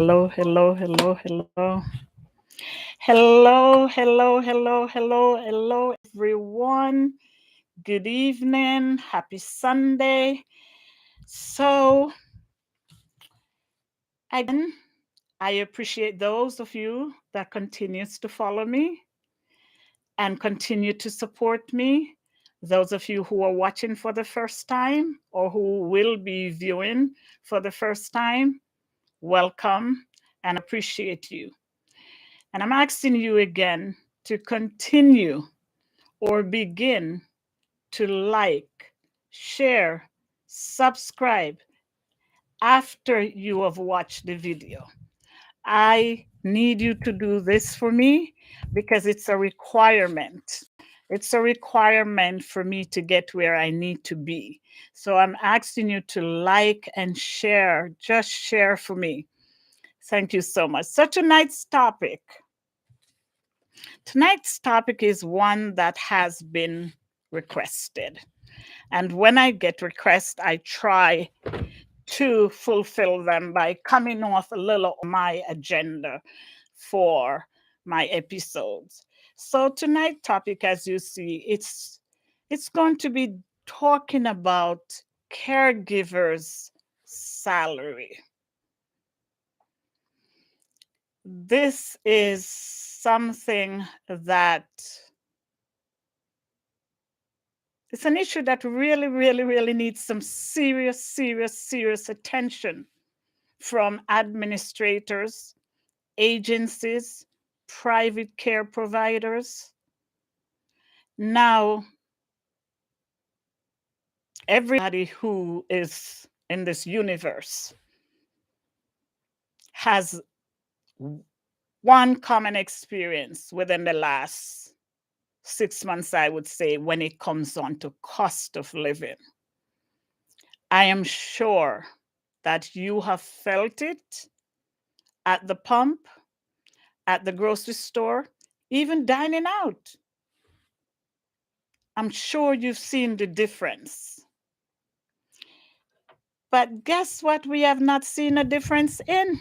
Hello, hello, hello, hello. Hello, hello, hello, hello, hello, everyone. Good evening. Happy Sunday. So, again, I appreciate those of you that continues to follow me and continue to support me. Those of you who are watching for the first time or who will be viewing for the first time, welcome and appreciate you. And I'm asking you again to continue or begin to like, share, subscribe after you have watched the video. I need you to do this for me because it's a requirement. It's a requirement for me to get where I need to be. So I'm asking you to like and share. Just share for me. Thank you so much. Such a nice topic. Tonight's topic is one that has been requested. And when I get requests, I try to fulfill them by coming off a little of my agenda for my episodes. So tonight's topic, as you see, it's going to be talking about caregivers' salary. This is something that it's an issue that really, really, really needs some serious, serious, serious attention from administrators, agencies, private care providers. Now, everybody who is in this universe has one common experience within the last 6 months, I would say, when it comes on to cost of living. I am sure that you have felt it at the pump, at the grocery store, even dining out. I'm sure you've seen the difference. But guess what? We have not seen a difference in?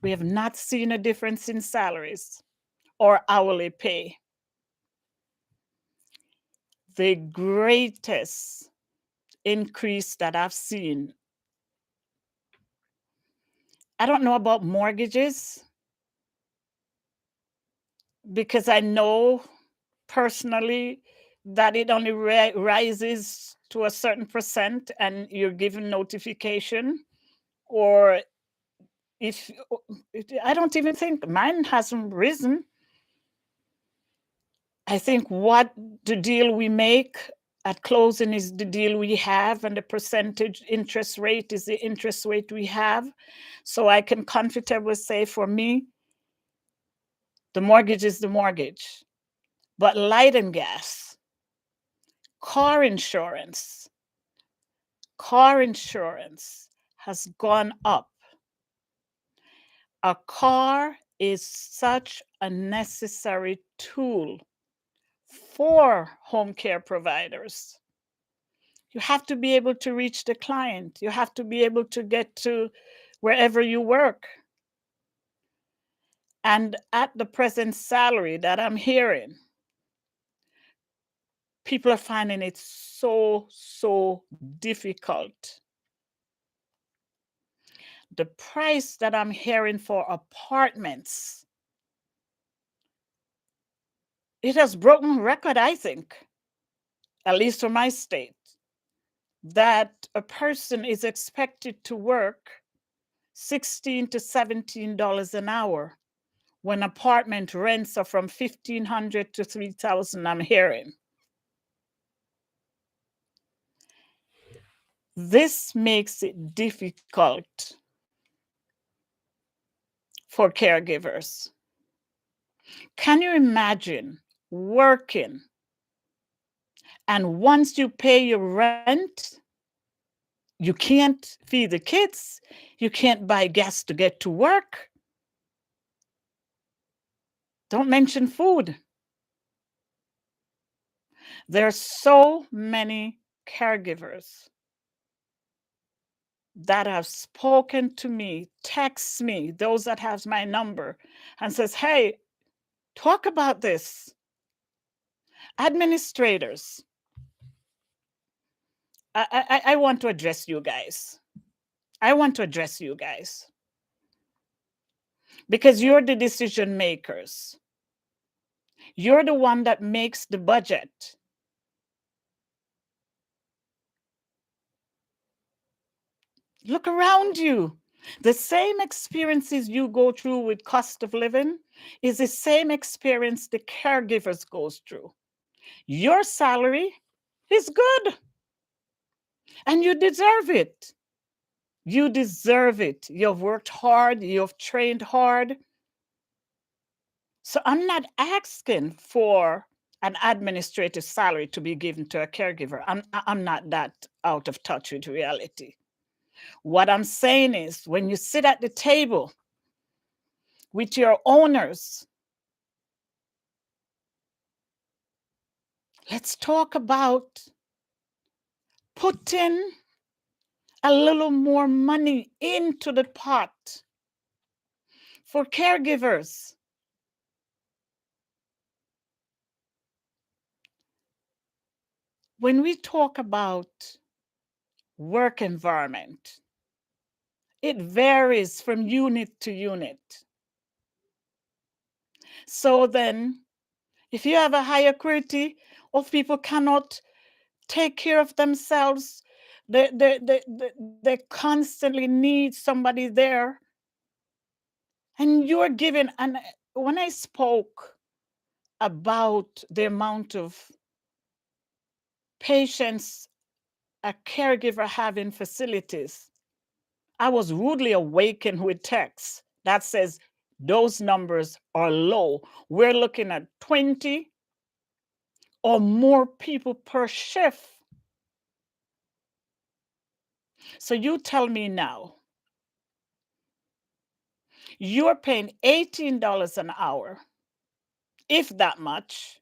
We have not seen a difference in salaries or hourly pay. The greatest increase that I've seen, I don't know about mortgages because I know personally that it only rises to a certain percent and you're given notification. Or if I don't even think mine hasn't risen. I think what the deal we make at closing is the deal we have, and the percentage interest rate is the interest rate we have. So I can comfortably say for me, the mortgage is the mortgage. But light and gas, car insurance, car insurance has gone up. A car is such a necessary tool for home care providers. You have to be able to reach the client. You have to be able to get to wherever you work. And at the present salary that I'm hearing, people are finding it so, so difficult. The price that I'm hearing for apartments, it has broken record, I think, at least for my state, that a person is expected to work $16 to $17 an hour when apartment rents are from $1,500 to $3,000, I'm hearing. This makes it difficult for caregivers. Can you imagine working and once you pay your rent, you can't feed the kids, you can't buy gas to get to work? Don't mention food. There are so many caregivers that have spoken to me, text me, those that have my number, and says, hey, talk about this. Administrators, I want to address you guys. I want to address you guys because you're the decision makers. You're the one that makes the budget. Look around you. The same experiences you go through with cost of living is the same experience the caregivers goes through. Your salary is good and you deserve it. You deserve it. You've worked hard, you've trained hard. So I'm not asking for an administrative salary to be given to a caregiver. I'm not that out of touch with reality. What I'm saying is when you sit at the table with your owners, let's talk about putting a little more money into the pot for caregivers. When we talk about work environment, it varies from unit to unit. So then, if you have a higher quality of people cannot take care of themselves, they constantly need somebody there, and you're given. And when I spoke about the amount of patients a caregiver have in facilities, I was rudely awakened with text that says those numbers are low. We're looking at 20 or more people per shift. So you tell me now, you're paying $18 an hour, if that much,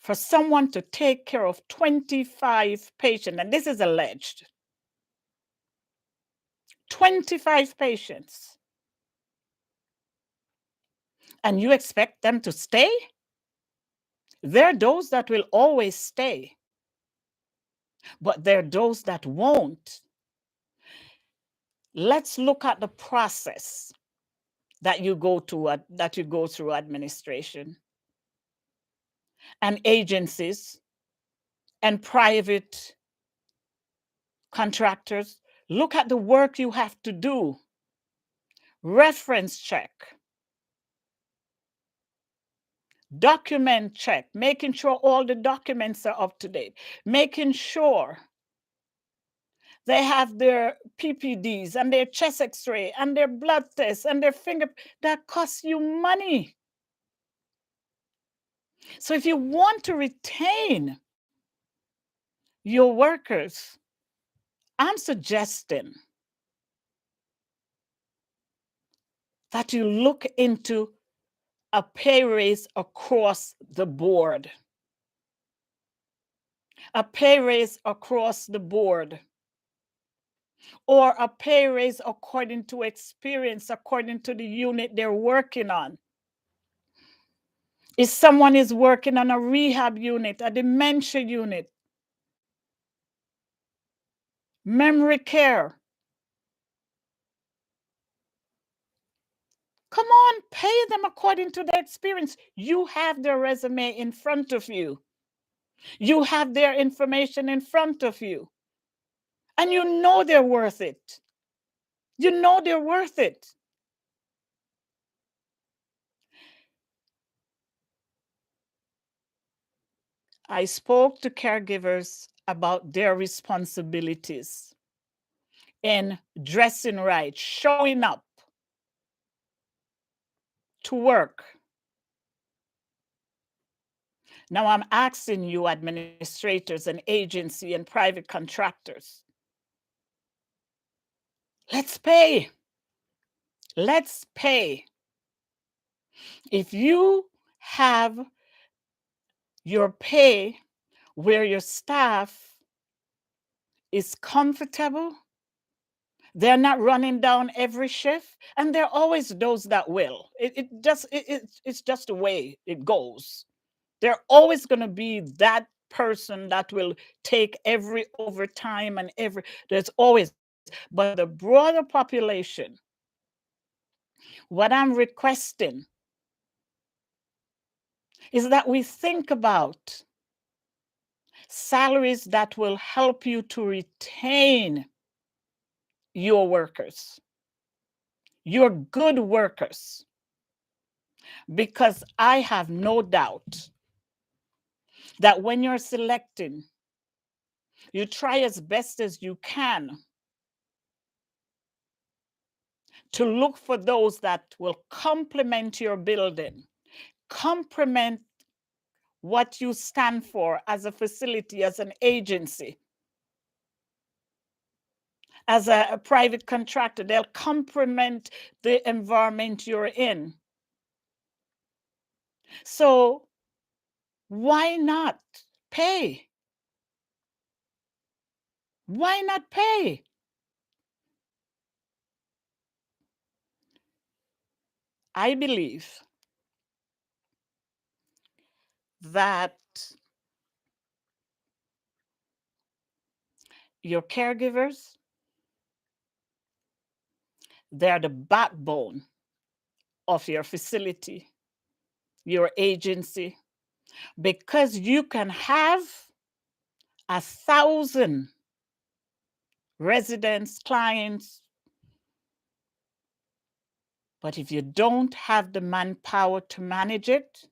for someone to take care of 25 patients, and this is alleged 25 patients, and you expect them to stay? There are those that will always stay, but there are those that won't. Let's look at the process that you go through administration and agencies and private contractors. Look at the work you have to do. Reference check, document check, making sure all the documents are up to date, making sure they have their PPDs and their chest x-ray and their blood tests and their finger. That costs you money. So if you want to retain your workers, I'm suggesting that you look into a pay raise across the board. A pay raise across the board. Or a pay raise according to experience, according to the unit they're working on. If someone is working on a rehab unit, a dementia unit, memory care, come on, pay them according to their experience. You have their resume in front of you. You have their information in front of you. And you know they're worth it. You know they're worth it. I spoke to caregivers about their responsibilities in dressing right, showing up to work. Now I'm asking you, administrators and agency and private contractors, let's pay. Let's pay. If you have your pay where your staff is comfortable. They're not running down every shift, and there are always those that will. It's just the way it goes. There are always going to be that person that will take every overtime and every. There's always, but for the broader population, what I'm requesting is that we think about salaries that will help you to retain your workers, your good workers, because I have no doubt that when you're selecting, you try as best as you can to look for those that will complement your building, complement what you stand for as a facility, as an agency, as a private contractor. They'll complement the environment you're in. So why not pay? Why not pay? I believe that your caregivers, they're the backbone of your facility, your agency, because you can have 1,000 residents, clients, but if you don't have the manpower to manage it,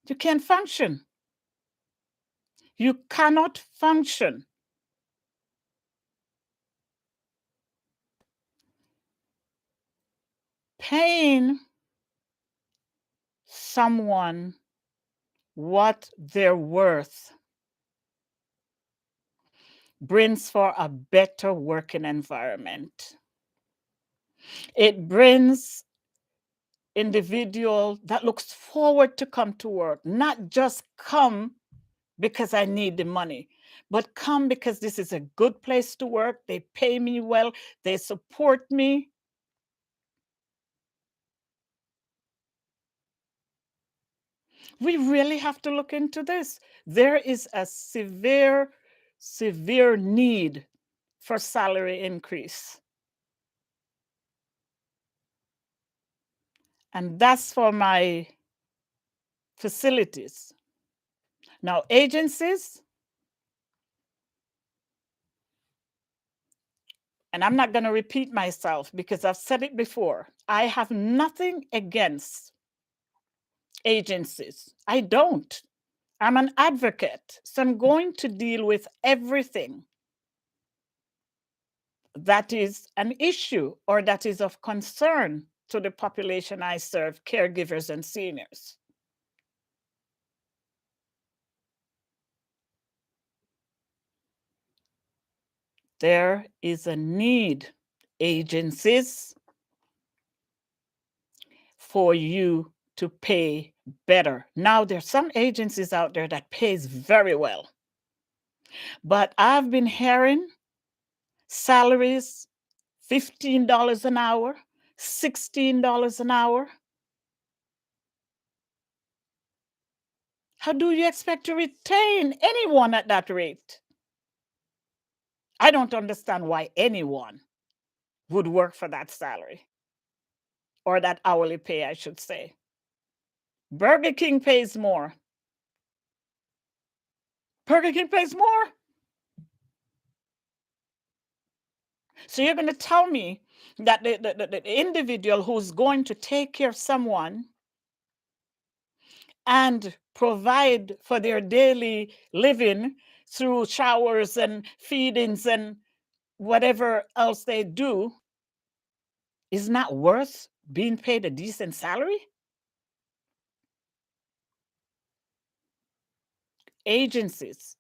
you can't function. You cannot function. Paying someone what they're worth brings for a better working environment. It brings individual that looks forward to come to work, not just come because I need the money, but come because this is a good place to work. They pay me well, they support me. We really have to look into this. There is a severe, severe need for salary increase. And that's for my facilities. Now, agencies, and I'm not going to repeat myself because I've said it before. I have nothing against agencies. I don't. I'm an advocate, so I'm going to deal with everything that is an issue or that is of concern to the population I serve, caregivers and seniors. There is a need, agencies, for you to pay better. Now, there's some agencies out there that pays very well, but I've been hearing salaries $15 an hour, $16 an hour. How do you expect to retain anyone at that rate? I don't understand why anyone would work for that salary or that hourly pay, I should say. Burger King pays more. Burger King pays more. So you're going to tell me that the individual who's going to take care of someone and provide for their daily living through showers and feedings and whatever else they do is not worth being paid a decent salary? Agencies,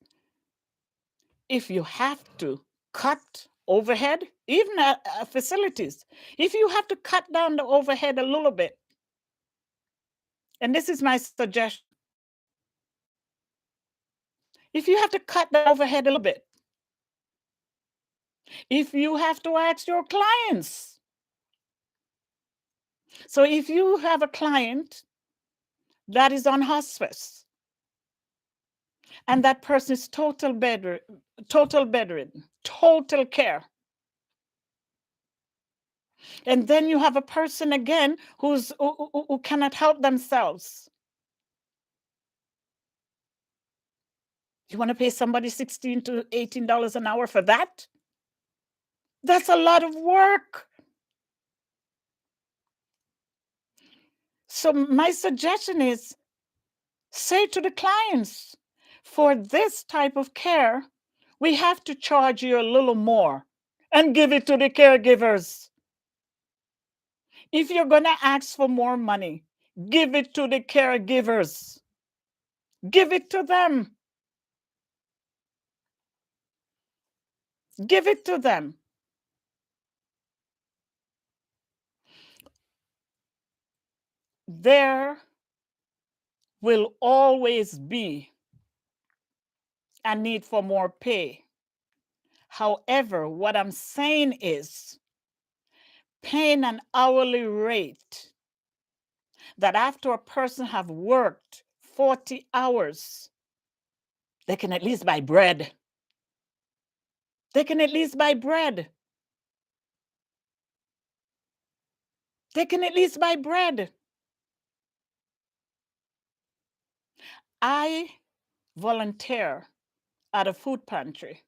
if you have to cut overhead, even at facilities, if you have to cut down the overhead a little bit, and this is my suggestion, if you have to cut the overhead a little bit, If you have to ask your clients. So if you have a client that is on hospice and that person is total bedridden, total care, and then you have a person again who cannot help themselves. You want to pay somebody $16 to $18 an hour for that? That's a lot of work. So my suggestion is, say to the clients, for this type of care, we have to charge you a little more and give it to the caregivers. If you're going to ask for more money, give it to the caregivers. Give it to them. Give it to them. There will always be a need for more pay. However, what I'm saying is, paying an hourly rate that after a person have worked 40 hours, they can at least buy bread. They can at least buy bread. They can at least buy bread. I volunteer at a food pantry,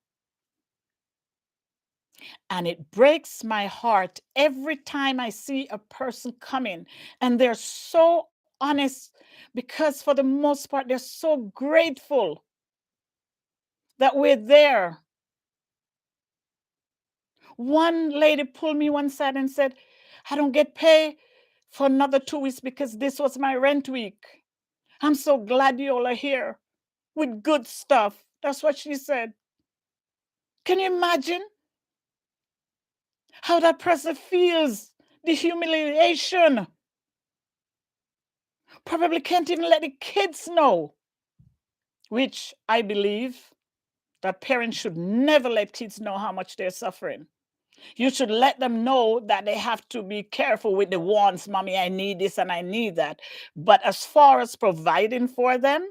and it breaks my heart every time I see a person come in and they're so honest, because for the most part, they're so grateful that we're there. One lady pulled me one side and said, I don't get paid for another 2 weeks because this was my rent week. I'm so glad you all are here with good stuff. That's what she said. Can you imagine how that person feels? The humiliation. Probably can't even let the kids know, which I believe that parents should never let kids know how much they're suffering. You should let them know that they have to be careful with the wants. Mommy, I need this and I need that. But as far as providing for them,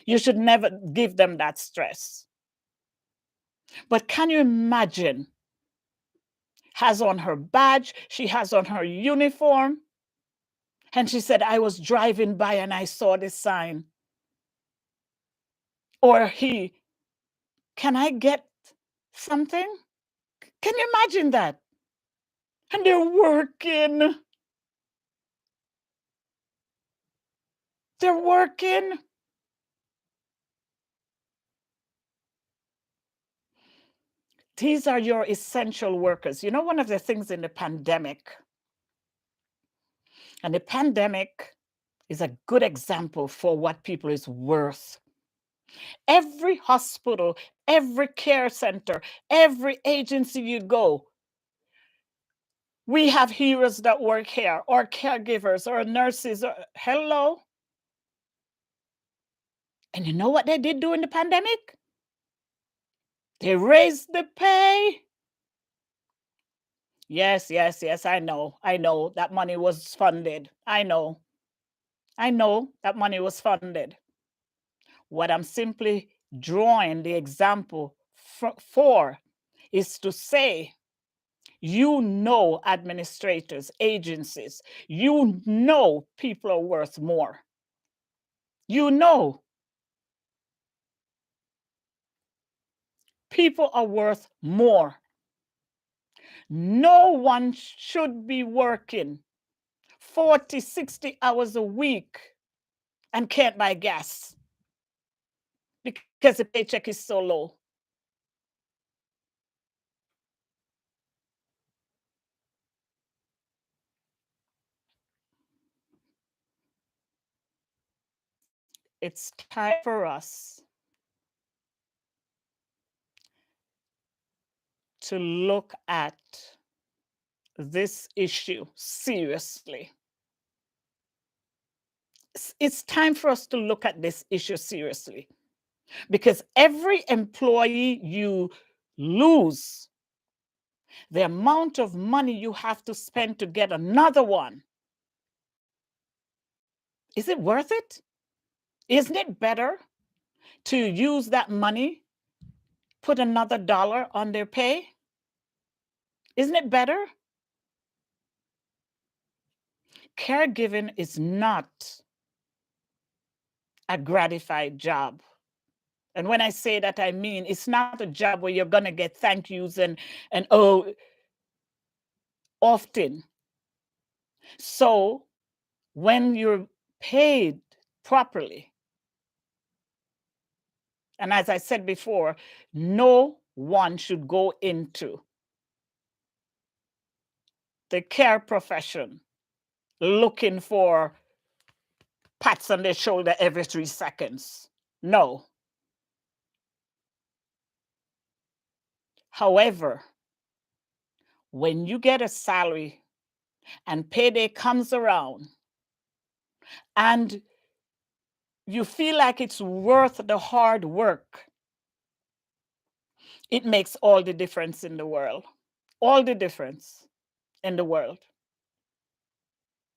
you should never give them that stress. But can you imagine? Has on her badge, she has on her uniform. And she said, I was driving by and I saw this sign. Or he, can I get something? Can you imagine that? And they're working. They're working. These are your essential workers. You know, one of the things in the pandemic, and the pandemic is a good example for what people is worth. Every hospital, every care center, every agency you go, we have heroes that work here, or caregivers, or nurses. Hello. And you know what they did during the pandemic? They raised the pay. Yes, yes, yes, I know. I know that money was funded. I know. I know that money was funded. What I'm simply drawing the example for is to say, you know, administrators, agencies, you know people are worth more. You know people are worth more. No one should be working 40, 60 hours a week and can't buy gas because the paycheck is so low. It's time for us to look at this issue seriously. It's time for us to look at this issue seriously, because every employee you lose, the amount of money you have to spend to get another one, is it worth it? Isn't it better to use that money, put another dollar on their pay? Isn't it better? Caregiving is not a gratified job. And when I say that, I mean it's not a job where you're going to get thank yous and oh, often. So when you're paid properly, and as I said before, no one should go into the care profession looking for pats on their shoulder every 3 seconds. No. However, when you get a salary and payday comes around and you feel like it's worth the hard work, it makes all the difference in the world. All the difference in the world.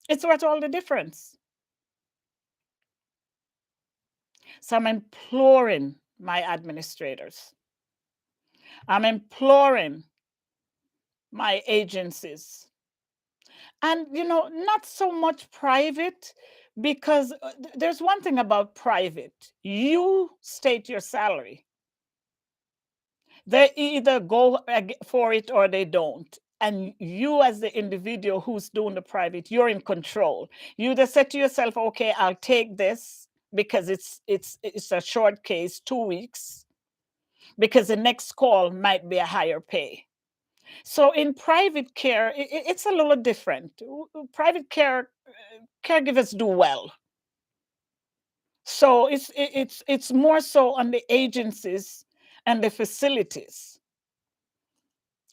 It's worth all the difference. So I'm imploring my administrators. I'm imploring my agencies. And, not so much private, because there's one thing about private. You state your salary. They either go for it or they don't. And you, as the individual who's doing the private, you're in control. You either say to yourself, okay, I'll take this because it's a short case, 2 weeks, because the next call might be a higher pay. So in private care, it's a little different. Private care, caregivers do well. So it's more so on the agencies and the facilities,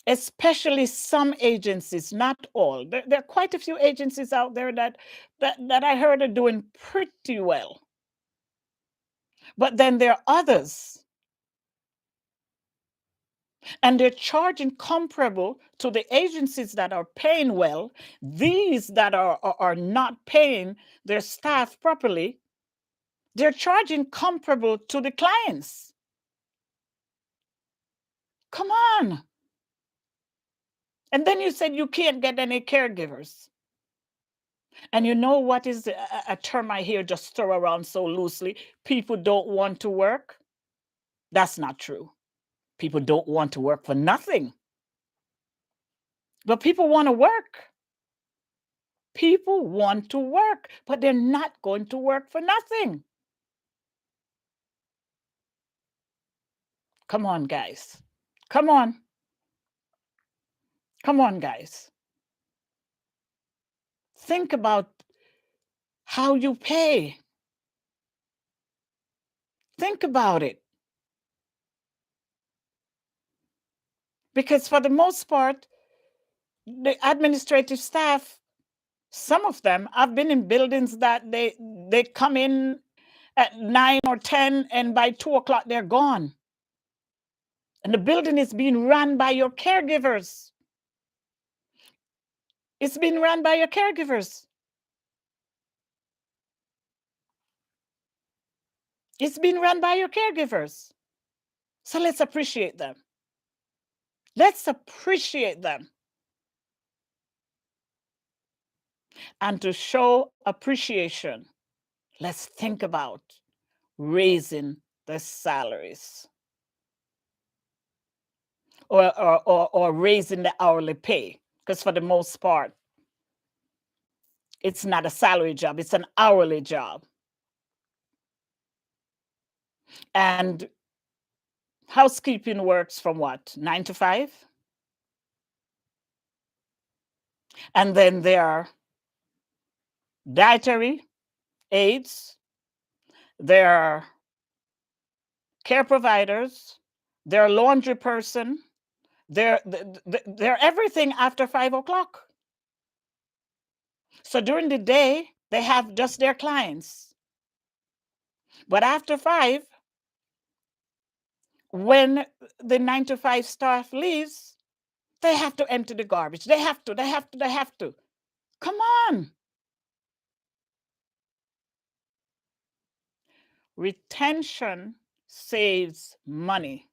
especially some agencies, not all. There are quite a few agencies out there that I heard are doing pretty well. But then there are others, and they're charging comparable to the agencies that are paying well. These that are not paying their staff properly, they're charging comparable to the clients. Come on. And then you said you can't get any caregivers. And you know what is a term I hear just throw around so loosely? People don't want to work. That's not true. People don't want to work for nothing. But people want to work. People want to work, but they're not going to work for nothing. Come on, guys. Come on. Come on, guys. Think about how you pay. Think about it. Because for the most part, the administrative staff, some of them, I've been in buildings that they come in at 9 or 10, and by 2 o'clock they're gone. And the building is being run by your caregivers. It's being run by your caregivers. It's being run by your caregivers. So let's appreciate them. Let's appreciate them. And to show appreciation, let's think about raising the salaries, or raising the hourly pay. Because for the most part, it's not a salary job, it's an hourly job. And housekeeping works from what? 9 to 5? And then there are dietary aides, there are care providers, there are laundry person, they're everything after 5 o'clock. So during the day, they have just their clients. But after 5, When the 9 to 5 staff leaves, they have to empty the garbage. They have to, they have to, they have to. Come on. Retention saves money.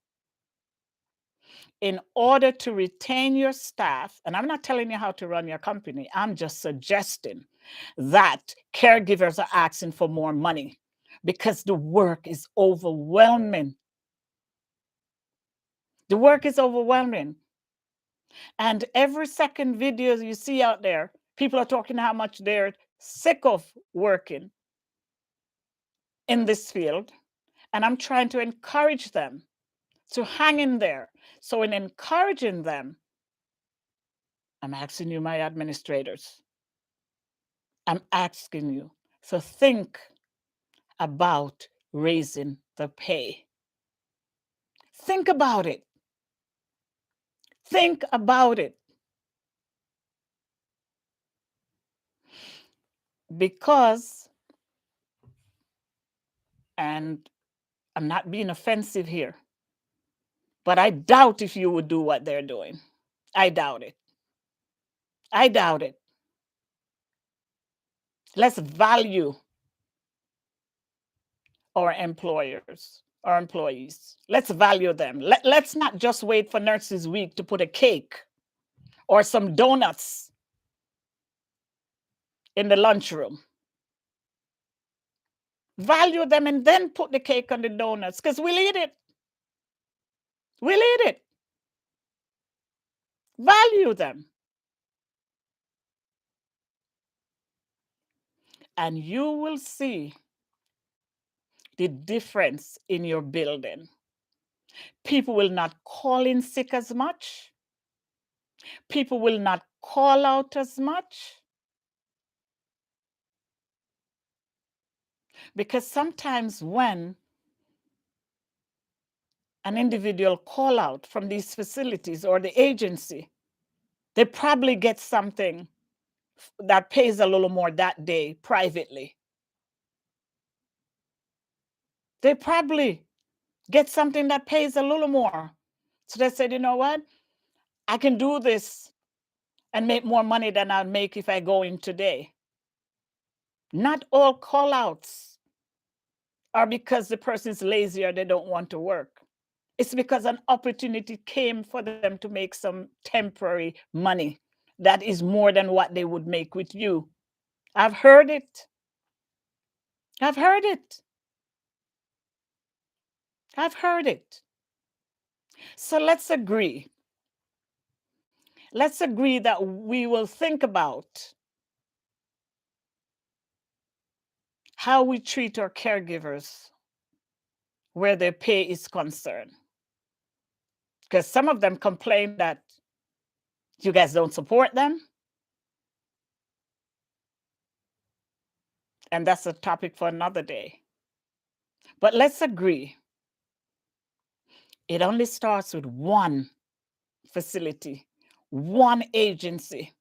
In order to retain your staff, and I'm not telling you how to run your company, I'm just suggesting that caregivers are asking for more money because the work is overwhelming. The work is overwhelming. And every second video you see out there, people are talking how much they're sick of working in this field. And I'm trying to encourage them to hang in there. So, in encouraging them, I'm asking you, my administrators, I'm asking you to think about raising the pay. Think about it. Think about it. Because, and I'm not being offensive here, but I doubt if you would do what they're doing. I doubt it. I doubt it. Let's value our employers, our employees. Let's value them. Let's not just wait for Nurses Week to put a cake or some donuts in the lunchroom. Value them and then put the cake on the donuts because we'll eat it. We'll eat it. Value them. And you will see the difference in your building. People will not call in sick as much. People will not call out as much. Because sometimes when an individual call out from these facilities or the agency, they probably get something that pays a little more that day privately. They probably get something that pays a little more. So they said, you know what? I can do this and make more money than I'd make if I go in today. Not all call outs are because the person's lazy or they don't want to work. It's because an opportunity came for them to make some temporary money that is more than what they would make with you. I've heard it. I've heard it. I've heard it. So let's agree. Let's agree that we will think about how we treat our caregivers where their pay is concerned. Because some of them complain that you guys don't support them. And that's a topic for another day. But let's agree. It only starts with one facility, one agency,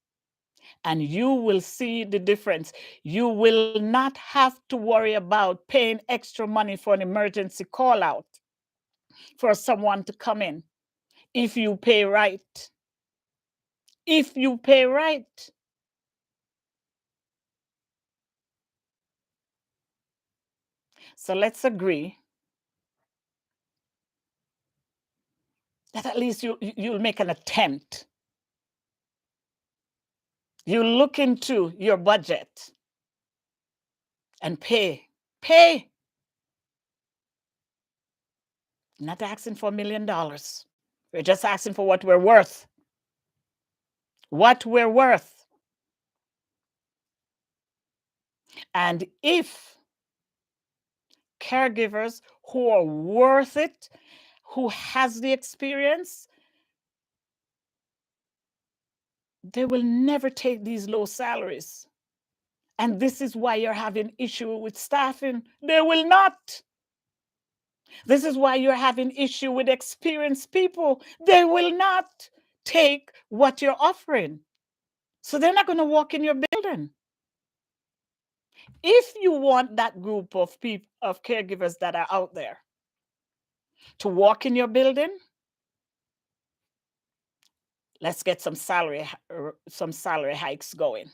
and you will see the difference. You will not have to worry about paying extra money for an emergency call out for someone to come in if you pay right. If you pay right. So let's agree that at least you'll make an attempt. You look into your budget and pay. Pay. Not asking for $1 million. We're just asking for what we're worth. What we're worth. And if caregivers who are worth it, who has the experience, they will never take these low salaries. And this is why you're having issue with staffing. They will not. This is why you're having issue with experienced people. They will not take what you're offering. So they're not going to walk in your building. If you want that group of people, of caregivers that are out there, to walk in your building, let's get some salary hikes going.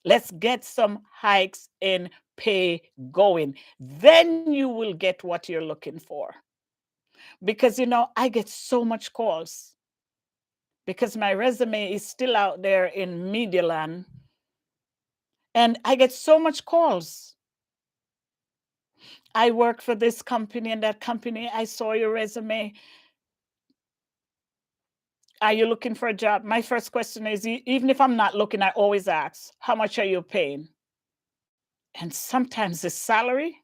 Let's get some hikes in pay going. Then you will get what you're looking for. Because, I get so much calls because my resume is still out there in media land. And I get so much calls. I work for this company and that company. I saw your resume. Are you looking for a job? My first question is, even if I'm not looking, I always ask, how much are you paying? And sometimes the salary,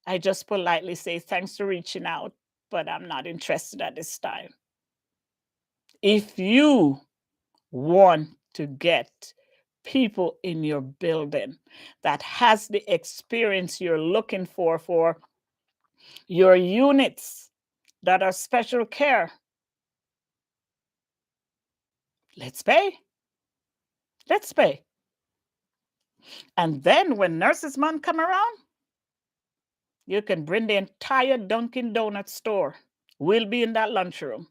I just politely say, thanks for reaching out, but I'm not interested at this time. If you want to get people in your building that has the experience you're looking for your units that are special care, let's pay. Let's pay. And then when Nurses Month come around, you can bring the entire Dunkin' Donuts store. We'll be in that lunchroom.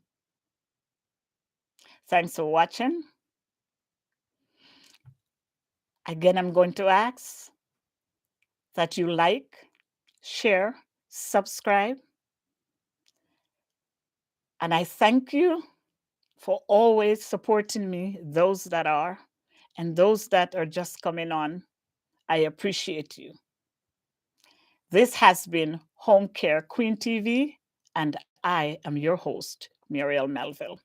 Thanks for watching. Again, I'm going to ask that you like, share, subscribe. And I thank you for always supporting me, those that are, and those that are just coming on. I appreciate you. This has been Home Care Queen TV, and I am your host, Muriel Melville.